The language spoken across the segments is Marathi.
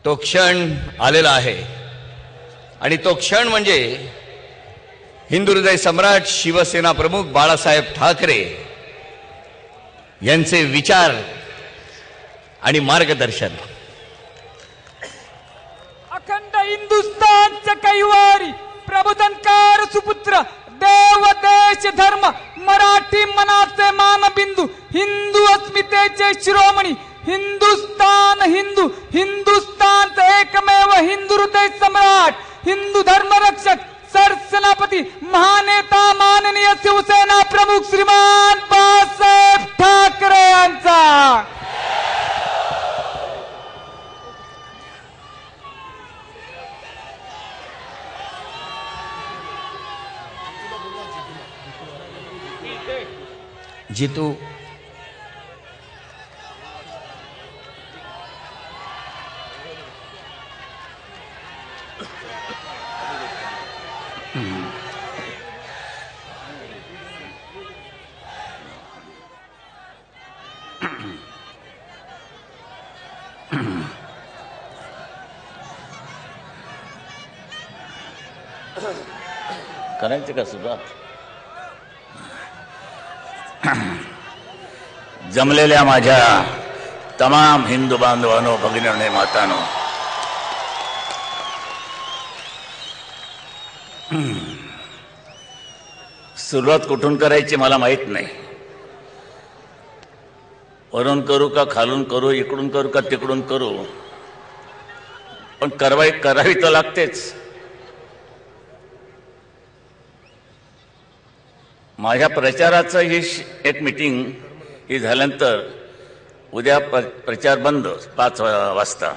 तो क्षण आलेला आहे आणि तो क्षण म्हणजे हिंदू हृदय सम्राट शिवसेना प्रमुख बाळासाहेब ठाकरे यांचे विचार आणि मार्गदर्शन. अखंड हिंदुस्थानच्या कैवारी प्रबोधनकार सुपुत्र देव देश धर्म मराठी मनाचे मानबिंदू हिंदू अस्मितेचे शिरोमणी हिंदुस्थान हिंदू हिंदुस्थानचे एकमेव हिंदू हृदय सम्राट हिंदू धर्मरक्षक सरसेनापती महानेता माननीय शिवसेना प्रमुख श्रीमान बाळासाहेब ठाकरे यांचा जितू करायचं का सुद्धा जमलेल्या माझ्या तमाम हिंदू बांधवांनो भगिनींनो मातांनो सुरुवात कुठून करायची मला माहित नाही. वरून करू का खालून करू इकडून करू का तिकडून करू पण करावी तर लागतेच. माझ्या प्रचाराचं ही एक मीटिंग ही झाल्यानंतर उद्या प्रचार बंद 5 वाजता.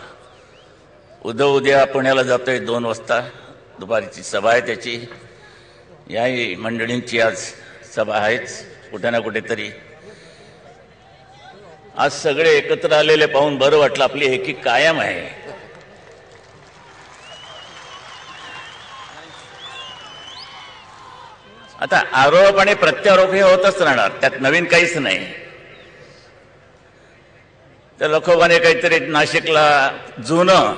उद्या पुण्याला जातोय 2 वाजता दुपारची सभा आहे त्याची. याही मंडळींची आज सभा आहेच कुठे ना कुठेतरी. आज सगळे एकत्र आलेले पाहून बरं वाटलं आपली एकी कायम आहे. आता आरोप आणि प्रत्यारोप हे होतच राहणार त्यात नवीन काहीच नाही. त्या लखोबाने काहीतरी नाशिकला जुनं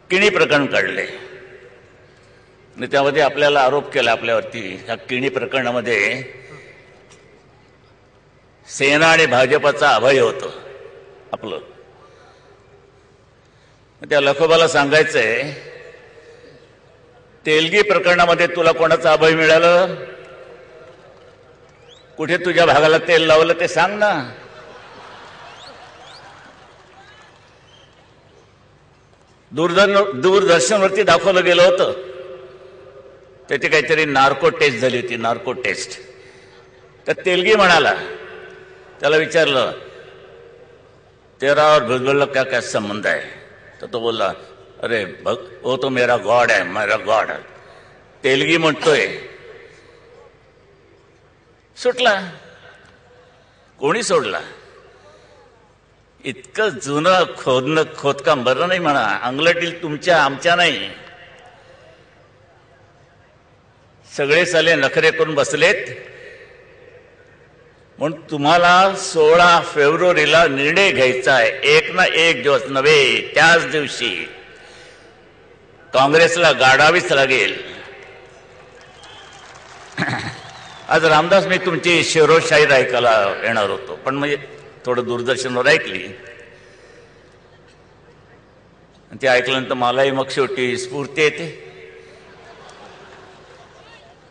किणी प्रकरण काढले आणि त्यामध्ये आपल्याला आरोप केला आपल्यावरती. ह्या किणी प्रकरणामध्ये सेना आणि भाजपचा अभय होतं आपलं. त्या लखोबाला सांगायचंय तेलगी प्रकरणामध्ये तुला कोणाचं अभय मिळालं कुठे तुझ्या भागाला तेल लावलं ते सांग ना. दूरदर्शनवरती दाखवलं गेलं होतं त्याची काहीतरी नार्को टेस्ट झाली होती. नार्को टेस्ट तर तेलगी म्हणाला त्याला विचारलं तेरा और भुजबल का क्या संबंध है तर तो बोलला अरे वो तो मेरा गॉड है मेरा गॉड है. तेलगी म्हणतोय सुटला. कोणी सोडला. इतकं जुनं खोदकाम बरं नाही म्हणा. अंगलटील तुमच्या आमच्या नाही. सगळे साले नखरे करून बसलेत म्हणून तुम्हाला 16 फेब्रुवारीला निर्णय घ्यायचा आहे. एक ना एक दिवस नव्हे त्याच दिवशी काँग्रेसला गाडावीच लागेल. आज रामदास मी तुमची शिरोशाहीर ऐकायला येणार होतो पण म्हणजे थोडं दूरदर्शनवर ऐकली. ते ऐकल्यानंतर मलाही मग शेवटी स्फूर्ती येते.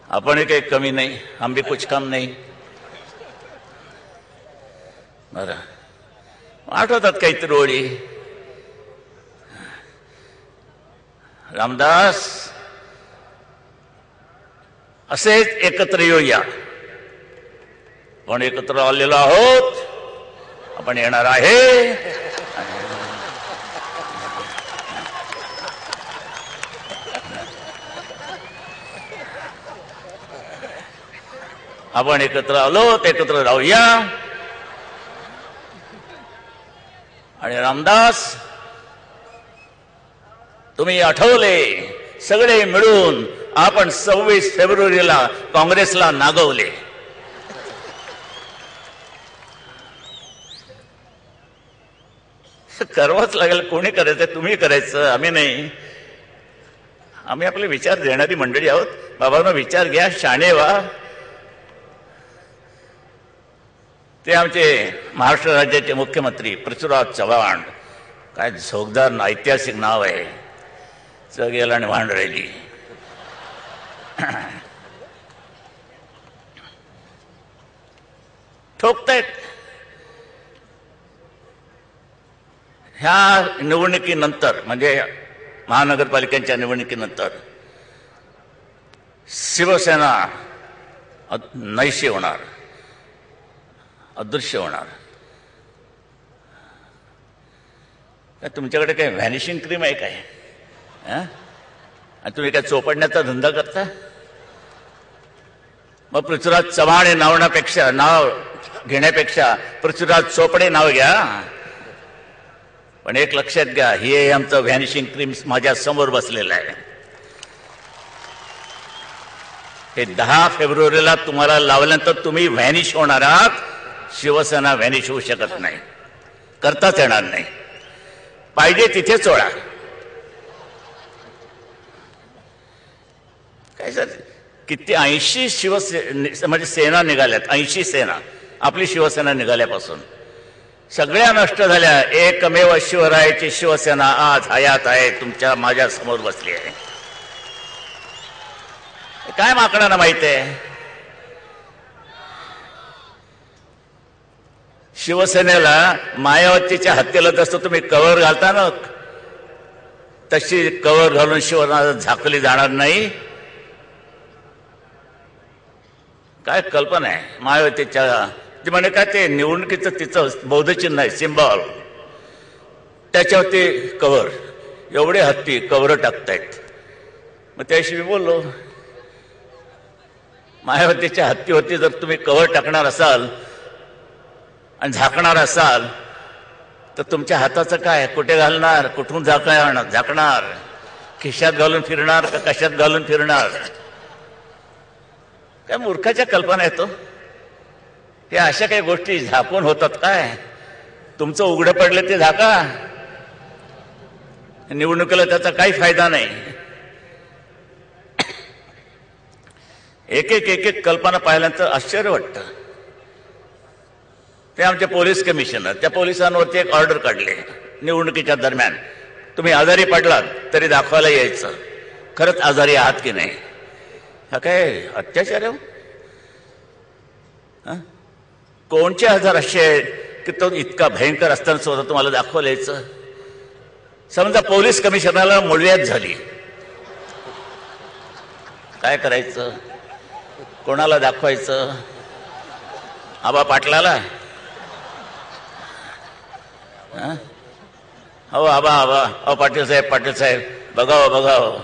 आपणही काही कमी नाही. हम भी कुछ कम नाही. बरं आठवतात काहीतरी ओळी. रामदास असेच एकत्र येऊया. आपण एकत्र आलेलो आहोत. आपण येणार आहे. आपण एकत्र आलोत एकत्र राहूया. आणि रामदास तुम्ही आठवले सगळे मिळून आपण 26 फेब्रुवारीला काँग्रेसला नागवले. करावंच लागेल. कोणी करायचं? तुम्ही करायचं, आम्ही नाही. आम्ही आपले विचार देणारी मंडळी आहोत. बाबांनो विचार घ्या, शाणे व्हा. ते आमचे महाराष्ट्र राज्याचे मुख्यमंत्री पृथ्वीराज चव्हाण. काय झोकदार ऐतिहासिक नाव आहे. जग याला आणि वाहन राहिली. ठोकतायत. ह्या निवडणुकीनंतर म्हणजे महानगरपालिकेच्या निवडणुकीनंतर शिवसेना नैशी होणार, अदृश्य होणार. काय तुमच्याकडे काय व्हॅनिशिंग क्रीम आहे काय? आणि तुम्ही काय चोपडण्याचा धंदा करता? मग पृथ्वीराज चव्हाण हे नाव घेण्यापेक्षा पृथ्वीराज चोपडे नाव घ्या. पण एक लक्षात घ्या, हे आमचं व्हॅनिशिंग क्रीम माझ्या समोर बसलेलं आहे. हे 10 फेब्रुवारीला तुम्हाला लावल्यानंतर तुम्ही व्हॅनिश होणार आहात. शिवसेना व्हॅनिश होऊ शकत नाही, करताच येणार नाही. पाहिजे तिथे चोळा. काय सर, किती 80 म्हणजे सेना निघाल्यात. 80 सेना आपली शिवसेना निघाल्यापासून सगळ्या नष्ट झाल्या. एकमेव शिवरायाची शिवसेना आज हयात आहे, तुमच्या माझ्या समोर बसली आहे. काय माकडांना माहित आहे? शिवसेनेला मायावतीच्या हत्येला जसं तुम्ही कव्हर घालता ना, तशी कव्हर घालून शिवसेना झाकली जाणार नाही. काय कल्पना आहे मायावतीच्या? ती म्हणे काय ते निवडणुकीचं तिचं बौद्धचिन्ह आहे, सिम्बॉल, त्याच्यावरती कव्हर. एवढे हत्ती कव्हर टाकतायत. मग त्याशी मी बोललो, मायावतीच्या हत्तीवरती जर तुम्ही कव्हर टाकणार असाल आणि झाकणार असाल तर तुमच्या हाताचं काय? कुठे घालणार? कुठून झाकणार? खिशात घालून फिरणार का कशात घालून फिरणार? काय मूर्खाच्या कल्पना येतो. हे अशा काही गोष्टी झाकून होतात काय? तुमचं उघडं पडलं ते झाका. निवडणुकीला त्याचा काही फायदा नाही. एक एक कल्पना पाहिल्यानंतर आश्चर्य वाटतं. ते आमचे पोलीस कमिशनर, त्या पोलिसांवरती एक ऑर्डर काढले निवडणुकीच्या दरम्यान, तुम्ही आजारी पडलात तरी दाखवायला यायचं, खरंच आजारी आहात की नाही. हा काय अत्याचार आहे? कोणचे आजार असे की तो इतका भयंकर असताना सुद्धा तुम्हाला दाखवलं यायचं? समजा पोलीस कमिशनरला मुळव्याध झाली, काय करायचं? कोणाला दाखवायचं? आबा पाटलाला? हो आबा अहो पाटील साहेब बघाव.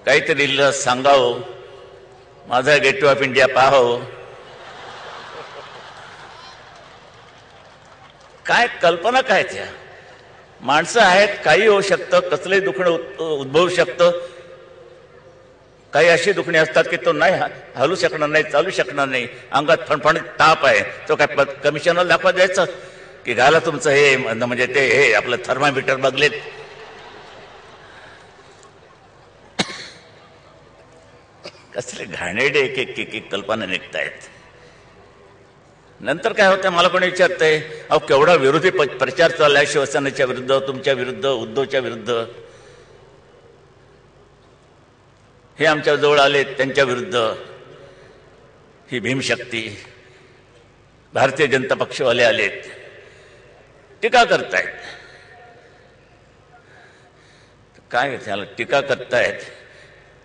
काहीतरी सांगावं, माझा गेटवे ऑफ इंडिया पाहावं. काय कल्पना काय त्या? माणसं आहेत, काही होऊ शकतं, कसलंही दुखणं उद्भवू शकतं. काही अशी दुखणी असतात की तो नाही हलू शकणार नाही, चालू शकणार नाही, अंगात फणफणीत ताप आहे, तो काय कमिशनरला दाखवा द्यायचं की घाला तुमचं हे म्हणजे ते हे आपलं थर्मामीटर बघलेत. कसले घाणेरडे एक कल्पना निघतायत. नंतर काय होतं, मला कोणी विचारतंय, अहो केवढा विरोधी प्रचार चाललाय शिवसेनेच्या विरुद्ध, तुमच्या विरुद्ध, उद्धवच्या विरुद्ध. हे आमच्या जवळ आलेत त्यांच्या विरुद्ध, ही भीमशक्ती, भारतीय जनता पक्षवाले आलेत, टीका करतायत. काय त्याला टीका करतायत?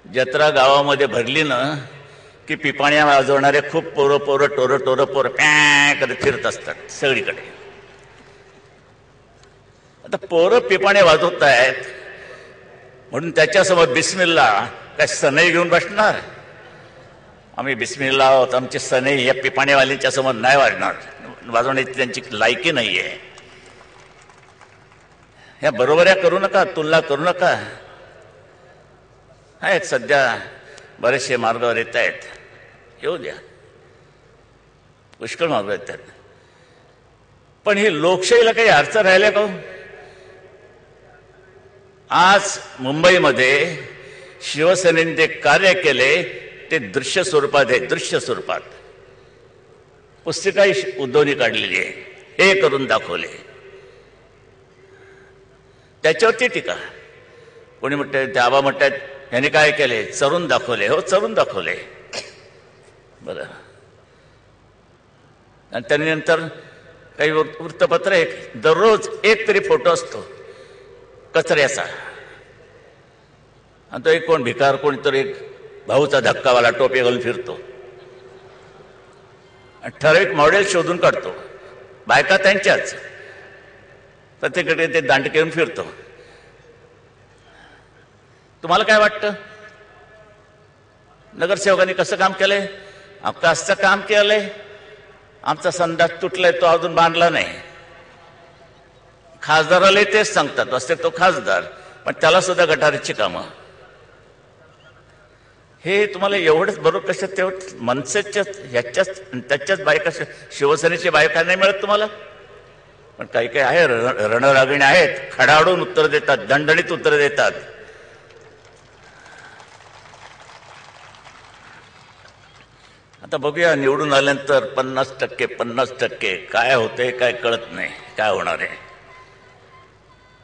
जत्रा गावामध्ये भरली ना की पिपाण्या वाजवणारे खूप पोरं पॅ करत फिरत असतात सगळीकडे. आता पोरं पिपाण्या वाजवत आहेत म्हणून त्याच्यासमोर बिस्मिल्ला काय सनई घेऊन बसणार? आम्ही बिस्मिल्ला आहोत, आमची सनई या पिपाण्यावाल्यांच्या समोर नाही वाजवण्याची त्यांची लायकी नाहीये. ह्या बरोबऱ्या करू नका, तुलना करू नका. आहेत सध्या बरेचसे मार्गावर येत आहेत, येऊ द्या, पुष्कळ मार्ग येत आहेत. पण ही लोकशाहीला काही अर्थ राहिला का? आज मुंबईमध्ये शिवसेनेने जे कार्य केले ते दृश्य स्वरूपात आहे. दृश्य स्वरूपात पुस्तिकाही उद्धवनी काढलेली आहे, हे करून दाखवले. त्याच्यावरती टीका. कोणी म्हणते, ते आबा म्हणतात यांनी काय केले, चरून दाखवले. हो, चरून दाखवले. बरं. आणि त्यांनी नंतर काही वृत्तपत्र एक दररोज एक तरी फोटो असतो कचऱ्याचा, आणि तो एक कोण भिकार, कोणीतरी एक भाऊचा धक्कावाला टोपी घालून फिरतो आणि ठराविक मॉडेल शोधून काढतो. बायका त्यांच्याच, प्रत्येकडे ते दांडके घेऊन फिरतो. तुम्हाला काय वाटतं, नगरसेवकांनी कसं काम केलंय? आपलं असं काम केलंय. आमचा संडास तुटलाय, तो अजून बांधला नाही. खासदाराला तेच सांगतात, असते तो खासदार, पण त्याला सुद्धा गटारीची कामं. हे तुम्हाला एवढंच बरोबर कशात तेवढं मनसेच्या ह्याच्याच त्याच्याच बायका, शिवसेनेची बायका नाही मिळत तुम्हाला. पण काही काही आहे, रणरागिणी आहेत, खडाडून उत्तर देतात, दणदणीत उत्तर देतात. आता बघूया निवडून आल्यानंतर 50% काय होतंय काय कळत नाही, काय होणार आहे.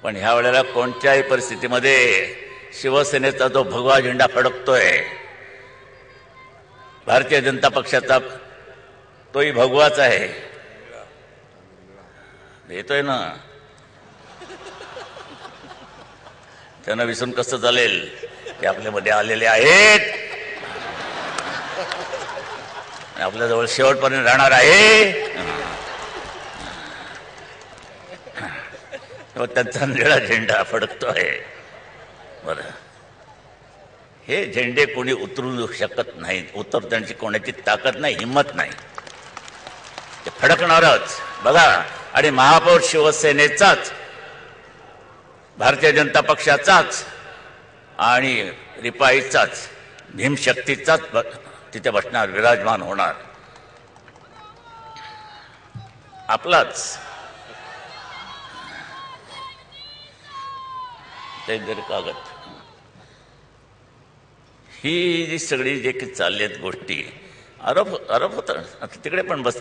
पण ह्या वेळेला कोणत्याही परिस्थितीमध्ये शिवसेनेचा जो भगवा झेंडा फडकतोय, भारतीय जनता पक्षाचा तोही भगवाच आहे. येतोय ना, त्यांना विसरून कसं चालेल, ते आपल्यामध्ये आलेले आहेत, आपल्याजवळ शेवटपर्यंत राहणार आहे. त्यांचा निळा झेंडा फडकतो आहे. बरं, हे झेंडे कोणी उतरू शकत नाहीत, उतरण्याची कोणाची ताकद नाही, हिंमत नाही. ते फडकणारच बघा. आणि महापौर शिवसेनेचाच, भारतीय जनता पक्षाचाच आणि रिपाईचाच, भीमशक्तीचाच तिथे बसणार, विराजमान होणार. आपलाच ते कागद. ही जी सगळी जे काही चालली आहेत गोष्टी, आरोप होता तिकडे पण बस,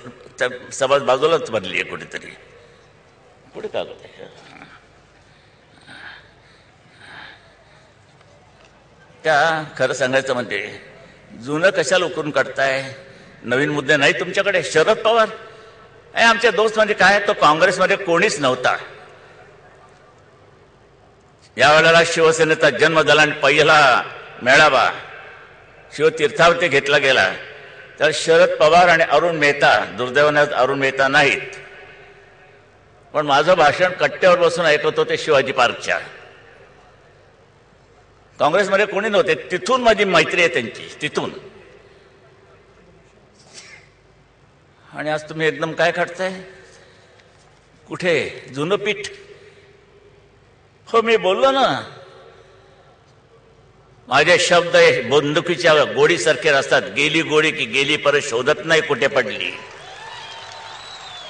सभा बाजूलाच भरली आहे कुठेतरी. पुढे कागद आहे. त्या खरं सांगायचं म्हणजे जुनं कशाला उकरून काढताय, नवीन मुद्दे नाही तुमच्याकडे. शरद पवार आमचे दोस्त म्हणजे काय, तो काँग्रेसमध्ये कोणीच नव्हता. यावेळेला शिवसेनेचा जन्म झाला आणि पहिला मेळावा शिवतीर्थावरती घेतला गेला, तर शरद पवार आणि अरुण मेहता, दुर्दैवाने अरुण मेहता नाहीत, पण माझं भाषण कट्ट्यावर बसून ऐकत होते शिवाजी पार्कच्या. काँग्रेसमध्ये कोणी नव्हते. तिथून माझी मैत्री आहे त्यांची, तिथून. आणि आज तुम्ही एकदम काय काढताय, कुठे जुनं पीठ. हो, मी बोललो ना, माझे शब्द बंदुकीच्या गोडीसारखे असतात. गेली गोडी की गेली, परत शोधत नाही कुठे पडली.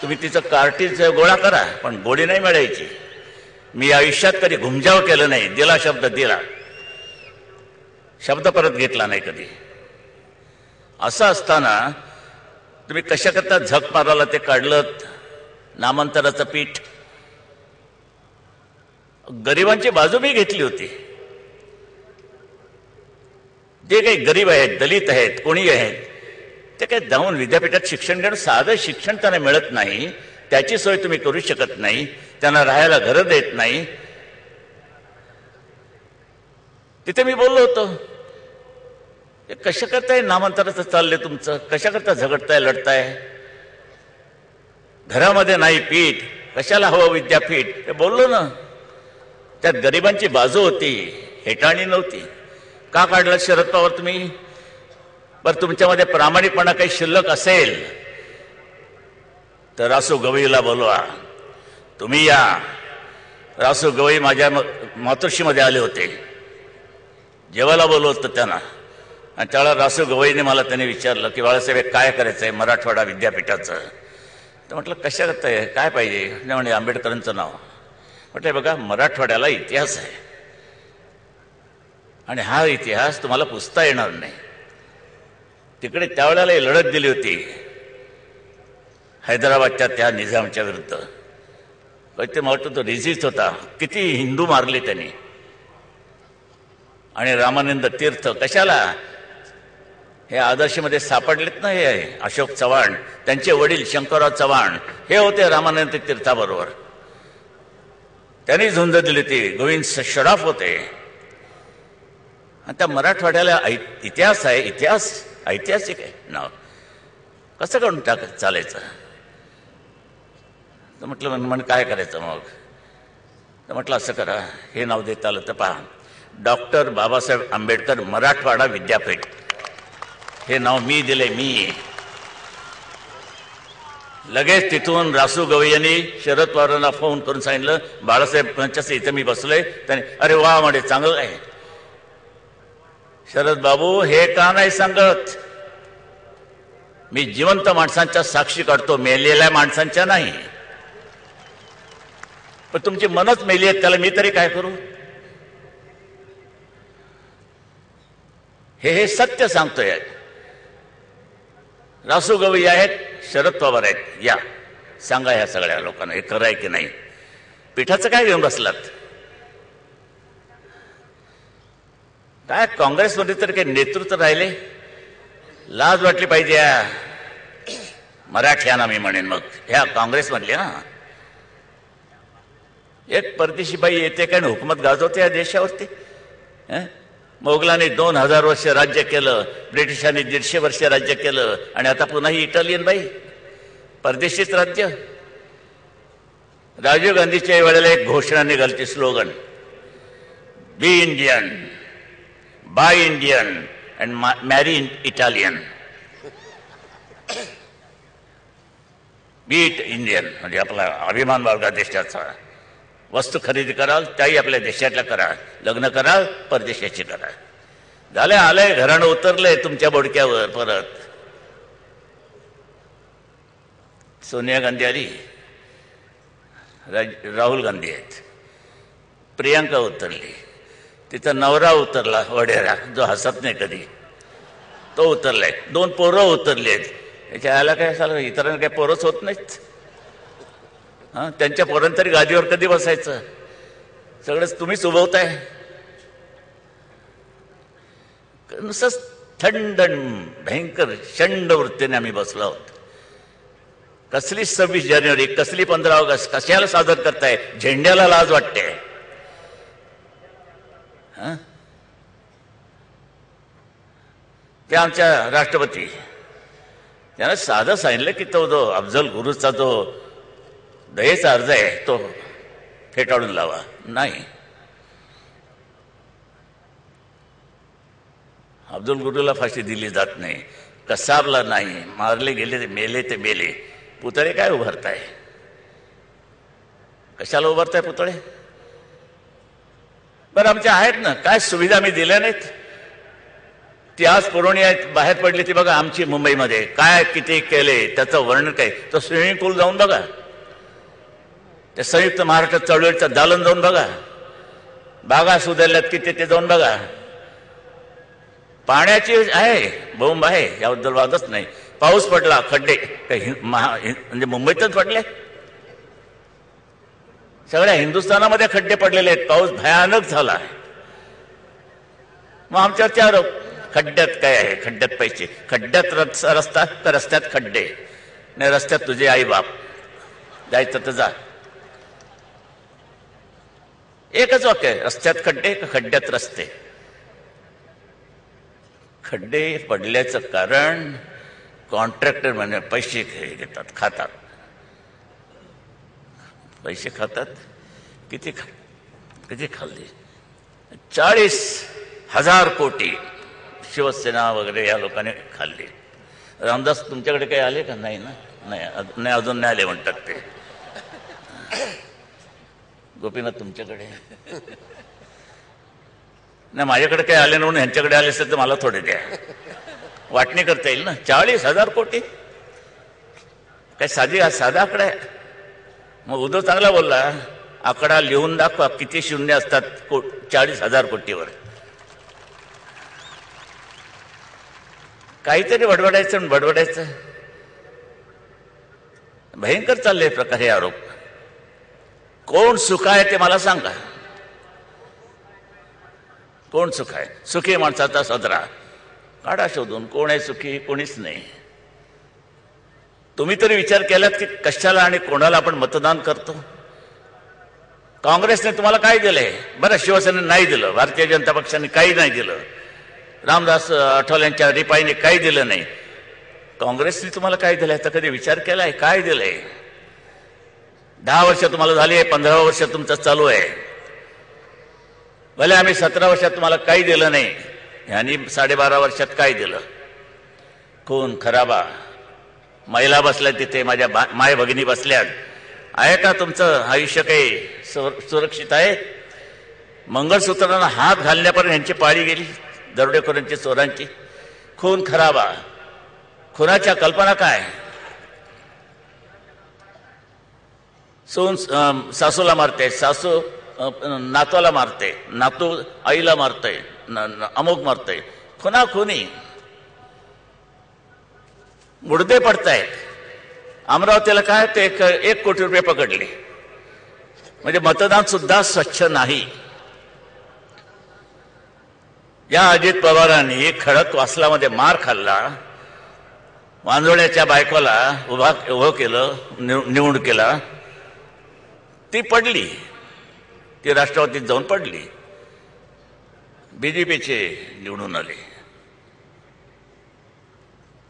तुम्ही तिचं कार्टीज गोळा करा, पण गोडी नाही मिळायची. मी आयुष्यात कधी घुमजाव केलं नाही. दिला शब्द दिला, शब्द परत घेतला नाही कधी. असं असताना तुम्ही कशा करता झक मारायला ते काढलं नामांतराचं पीठ. गरिबांची बाजू मी घेतली होती. जे काही गरीब आहेत, दलित आहेत, कोणी आहेत, ते काही जाऊन विद्यापीठात शिक्षण घेणं, साधं शिक्षण त्यांना मिळत नाही, त्याची सोय तुम्ही करू शकत नाही, त्यांना राहायला घरं देत नाही. तिथे मी बोललो होतो, कशा करताय नामांतराचं चाललंय तुमचं, कशा करता झगडताय, लढताय. घरामध्ये नाही पीठ, कशाला हवं विद्यापीठ, ते बोललो ना. त्यात गरिबांची बाजू होती, हेटाळणी नव्हती. का काढलं शरद पवार तुम्ही? बरं, तुमच्यामध्ये प्रामाणिकपणा काही शिल्लक असेल तर रासू गवईला बोलवा. तुम्ही या. रासू गवई माझ्या मातोश्रीमध्ये आले होते, जेवायला बोलवलं होतं त्यांना. आणि त्यावेळेला रासू गवईने मला त्यांनी विचारलं की बाळासाहेब काय करायचं आहे मराठवाडा विद्यापीठाचं. तर म्हटलं कशा करताय, काय पाहिजे. म्हणजे आंबेडकरांचं नाव. म्हटलं बघा मराठवाड्याला इतिहास आहे आणि हा इतिहास तुम्हाला पुसता येणार नाही. तिकडे त्यावेळेला लढत दिली होती हैदराबादच्या त्या निजामच्या विरुद्ध. ते मला तो रेजिस्ट होता. किती हिंदू मारले त्यांनी. आणि रामानंद तीर्थ कशाला हे आदर्शमध्ये सापडलेत ना. हे अशोक चव्हाण, त्यांचे वडील शंकरराव चव्हाण हे होते रामानंद तीर्थाबरोबर. त्यांनी झुंज दिली होती. गोविंद शराफ होते. आणि त्या मराठवाड्याला इतिहास आहे. इतिहास ऐतिहासिक आहे नाव. कसं करून चालायचं. तर म्हटलं म्हण काय करायचं मग. तर म्हटलं असं करा, हे नाव देता आलं तर पहा, डॉक्टर बाबासाहेब आंबेडकर मराठवाडा विद्यापीठ हे नाव मी दिले. मी लगेच तिथून रासू गवई यांनी शरद पवारांना फोन करून सांगितलं बाळासाहेबांच्याच इथं मी बसलोय. त्याने अरे वा म्हणे चांगलं आहे. शरद बाबू हे का नाही सांगत. मी जिवंत माणसांच्या साक्षी काढतो, मेलेल्या माणसांच्या नाही. पण तुमची मनच मेली आहेत त्याला मी तरी काय करू. हे सत्य सांगतोय. रासू गवई आहेत, शरद पवार आहेत. या सांगा ह्या सगळ्या लोकांना हे खरं आहे की नाही. पिठाचं काय घेऊन बसलात. काय काँग्रेसमध्ये तर काही नेतृत्व राहिले. लाज वाटली पाहिजे. मराठ्यांना मी म्हणेन मग ह्या काँग्रेसमधले ना. एक परदेशी बाई येते काय हुकूमत गाजवते या देशावरती. मोगलांनी 2000 वर्ष राज्य केलं, ब्रिटिशांनी 150 वर्ष राज्य केलं आणि आता पुन्हा ही इटालियन बाई. परदेशीच राज्य. राजीव गांधीच्या वेळेला एक घोषणा निघाली, slogan, be Indian, buy Indian and marry Italian. Be Indian म्हणजे आपला अभिमान बाळगा देशाचा. वस्तू खरेदी कराल त्याही आपल्या देशातल्या करा, लग्न कराल परदेशाची करा. झाले आलंय घराणं उतरलंय तुमच्या बोडक्यावर. परत सोनिया गांधी आली, राहुल गांधी आहेत, प्रियांका उतरली, तिचा नवरा उतरला वडेरा जो हसत नाही कधी, तो उतरलाय. 2 पोरं उतरली आहेत. याच्या आला काय झालं, इतरांना काय पोरच होत नाहीत. त्यांच्या पोरांनी तरी गादीवर कधी बसायचं. सगळंच तुम्हीच उभवताय. नुसतंच थंड भयंकर शंड वृत्तीने आम्ही बसलो आहोत. कसली 26 जानेवारी, कसली 15 ऑगस्ट, कशाला सादर करताय. झेंड्याला लाज वाटते. ते आमच्या राष्ट्रपती त्यानं साधं सांगितलं की तो जो अफजल गुरुचा जो दयेचा अर्ज आहे तो फेटाळून लावा. नाही, अफजल गुरुला फाशी दिली जात नाही, कसाबला नाही, मारले गेले ते मेले ते मेले. पुतळे काय उभारताय. कशाला उभारताय पुतळे. बरं आमच्या आहेत ना, काय सुविधा आम्ही दिल्या नाहीत. ती आज पुरवणी आहेत बाहेर पडली ती बघा. आमची मुंबईमध्ये काय किती केले त्याचं वर्णन काय. तो स्विमिंग पूल जाऊन बघा, त्या संयुक्त महाराष्ट्र चळवळीचं दालन जाऊन बघा, बागा सुधारल्यात किती ते जाऊन बघा. पाण्याची आहे बोंब आहे, याबद्दल वादच नाही. पाऊस पडला खड्डे म्हणजे मुंबईतच पडले. सगळ्या हिंदुस्थानामध्ये खड्डे पडलेले आहेत. पाऊस भयानक झाला. मग आमच्यावरचे आरोप. खड्ड्यात काय आहे, खड्ड्यात पैसे, खड्ड्यात रस्ता तर रस्त्यात खड्डे नाही. रस्त्यात तुझे आई बाप, जायचं तर जा. एकच वाक्य आहे, रस्त्यात खड्डे का खड्ड्यात रस्ते. खड्डे पडल्याचं कारण कॉन्ट्रॅक्टर म्हणजे पैसे घेतात, खातात. पैसे खातात. किती खाल्ले. 40,000 कोटी शिवसेना वगैरे या लोकांनी खाल्ली. रामदास तुमच्याकडे काही आले का. नाही ना. नाही अजून नाही आले म्हणतात ते. गोपीनाथ तुमच्याकडे नाही माझ्याकडे काही आले म्हणून ह्यांच्याकडे आले असेल तर मला थोडे द्या, वाटणी करता येईल ना. 40,000 कोटी काय साधा आकडा आहे? मग उद्धव चांगला बोलला, आकडा लिहून दाखवा किती शून्य असतात 40,000 कोटीवर. काहीतरी बडबडायचं. भयंकर चालले प्रकार हे आरोप. कोण सुख आहे ते मला सांगा. कोण सुख आहे? सुखी माणसाचा सदरा काढा शोधून. कोण आहे सुखी? कोणीच नाही. तुम्ही तरी विचार केलात की कशाला आणि कोणाला आपण मतदान करतो? काँग्रेसने तुम्हाला काय दिलंय? बरं, शिवसेनेने नाही दिलं, भारतीय जनता पक्षाने काही नाही दिलं, रामदास आठवलेंच्या रिपाईने काही दिलं नाही. काँग्रेसने तुम्हाला काय दिलंय तर कधी विचार केलाय? काय दिलंय? 10 वर्ष तुम्हाला झाली आहे, 15 वर्ष तुमचं चालू आहे. भले आम्ही 17 वर्षात तुम्हाला काही दिलं नाही, यांनी 12.5 वर्षात काय दिलं? खून खराबा. महिला बसल्यात तिथे, माझ्या माय भगिनी बसल्यात. आहे का तुमचं आयुष्य काही सुरक्षित आहे? मंगळसूत्रांना हात घालण्यापर्यंत यांची पाळी गेली, दरोडेखोरांची, चोरांची. खून खराबा. खुनाच्या कल्पना काय? सासूला मारते, सासू नातवाला मारते, नातू आईला मारते, अमुक मारते. खुनी मुडदे पडतायत. अमरावतीला काय ते 1 कोटी रुपये पकडले. म्हणजे मतदान सुद्धा स्वच्छ नाही. या अजित पवारांनी खडकवासलामध्ये मार खाल्ला, वांजोळ्याच्या बायकोला उभं केलं, निवडणुकीला ती पडली, ती राष्ट्रवादीत जाऊन पडली, बीजेपीचे निवडून आले.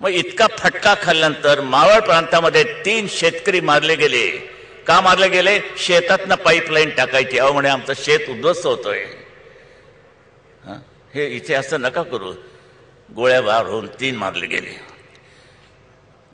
मग इतका फटका खाल्ल्यानंतर मावळ प्रांतामध्ये 3 शेतकरी मारले गेले. का मारले गेले? शेतातनं पाईपलाईन टाकायची. अहो म्हणे आमचं शेत उद्ध्वस्त होतोय. हे इथे असं नका करू. गोळ्या बार होऊन 3 मारले गेले.